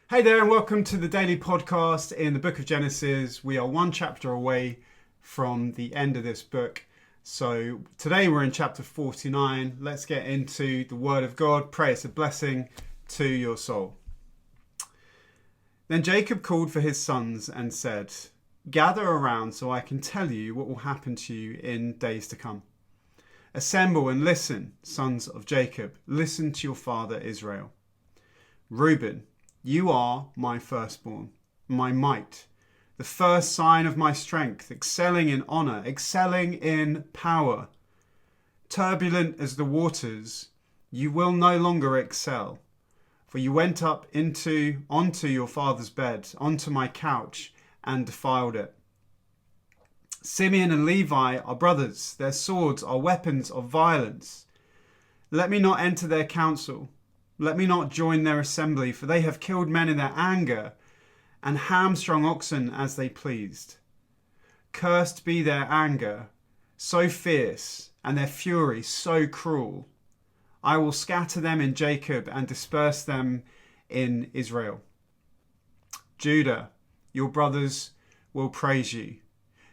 Hey there, and welcome to the daily podcast in the book of Genesis. We are one chapter away from the end of this book. So today we're in chapter 49. Let's get into the word of God. Pray it's a blessing to your soul. Then Jacob called for his sons and said, "Gather around so I can tell you what will happen to you in days to come. Assemble and listen, sons of Jacob. Listen to your father Israel. Reuben, you are my firstborn, my might, the first sign of my strength, excelling in honor, excelling in power. Turbulent as the waters, you will no longer excel. For you went up onto your father's bed, onto my couch, and defiled it. Simeon and Levi are brothers, their swords are weapons of violence. Let me not enter their council. Let me not join their assembly, for they have killed men in their anger and hamstrung oxen as they pleased. Cursed be their anger, so fierce, and their fury so cruel. I will scatter them in Jacob and disperse them in Israel. Judah, your brothers will praise you.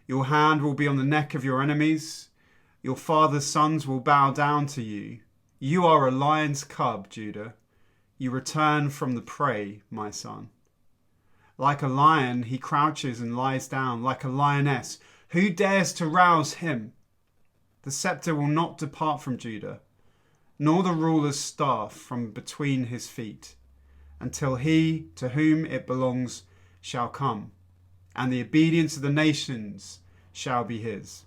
Your hand will be on the neck of your enemies. Your father's sons will bow down to you. You are a lion's cub, Judah. You return from the prey, my son. Like a lion, he crouches and lies down, like a lioness. Who dares to rouse him? The scepter will not depart from Judah, nor the ruler's staff from between his feet, until he to whom it belongs shall come, and the obedience of the nations shall be his.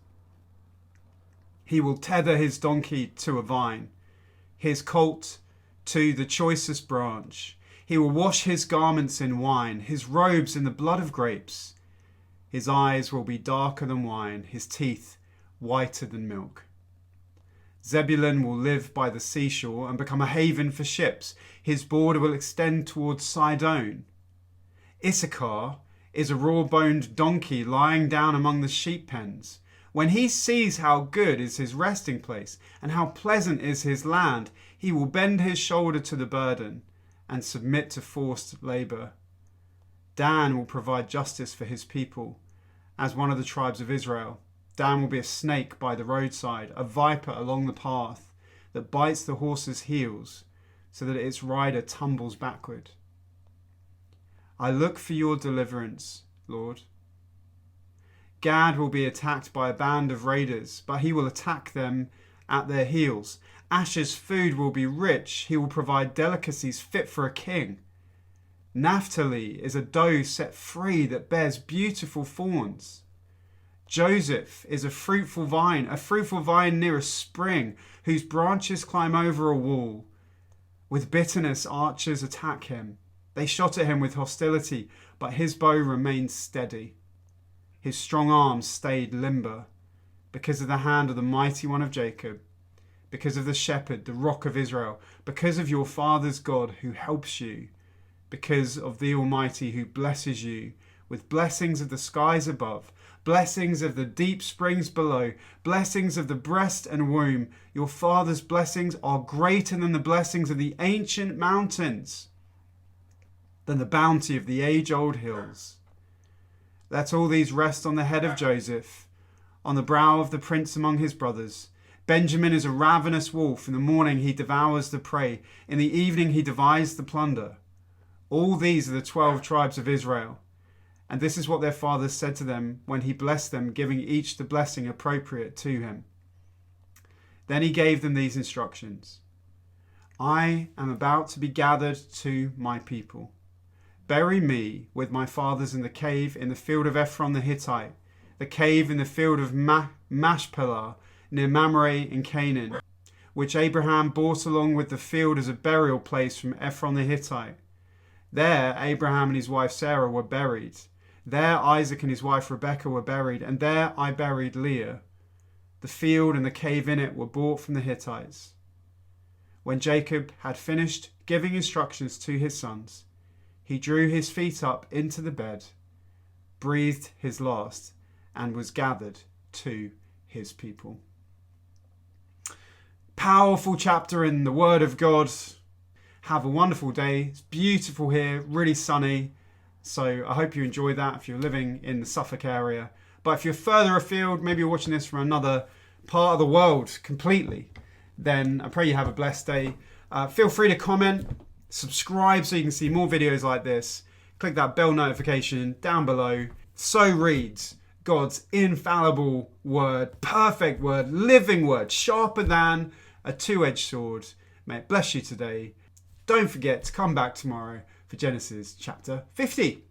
He will tether his donkey to a vine, his colt to the choicest branch. He will wash his garments in wine, his robes in the blood of grapes. His eyes will be darker than wine, his teeth whiter than milk. Zebulun will live by the seashore and become a haven for ships. His border will extend towards Sidon. Issachar is a raw-boned donkey lying down among the sheep pens. When he sees how good is his resting place and how pleasant is his land, he will bend his shoulder to the burden and submit to forced labor. Dan will provide justice for his people as one of the tribes of Israel. Dan will be a snake by the roadside, a viper along the path that bites the horse's heels so that its rider tumbles backward. I look for your deliverance, Lord. Gad will be attacked by a band of raiders, but he will attack them at their heels. Asher's food will be rich. He will provide delicacies fit for a king. Naphtali is a doe set free that bears beautiful fawns. Joseph is a fruitful vine near a spring, whose branches climb over a wall. With bitterness, archers attack him. They shot at him with hostility, but his bow remained steady. His strong arms stayed limber, because of the hand of the mighty one of Jacob, because of the shepherd, the rock of Israel, because of your father's God who helps you, because of the Almighty who blesses you with blessings of the skies above, blessings of the deep springs below, blessings of the breast and womb. Your father's blessings are greater than the blessings of the ancient mountains, than the bounty of the age-old hills. Let all these rest on the head of Joseph, on the brow of the prince among his brothers. Benjamin is a ravenous wolf. In the morning he devours the prey. In the evening he divides the plunder. All these are the 12 tribes of Israel. And this is what their father said to them when he blessed them, giving each the blessing appropriate to him. Then he gave them these instructions. I am about to be gathered to my people. Bury me with my fathers in the cave in the field of Ephron the Hittite, the cave in the field of Mashpelah near Mamre in Canaan, which Abraham bought along with the field as a burial place from Ephron the Hittite. There Abraham and his wife Sarah were buried. There Isaac and his wife Rebekah were buried, and there I buried Leah. The field and the cave in it were bought from the Hittites. When Jacob had finished giving instructions to his sons, he drew his feet up into the bed, breathed his last, and was gathered to his people. Powerful chapter in the Word of God. Have a wonderful day. It's beautiful here, really sunny. So I hope you enjoy that if you're living in the Suffolk area. But if you're further afield, maybe you're watching this from another part of the world completely, then I pray you have a blessed day. Feel free to comment, subscribe so you can see more videos like this. Click that bell notification down below. So reads God's infallible word, perfect word, living word, sharper than a two-edged sword. May it bless you today. Don't forget to come back tomorrow for Genesis chapter 50.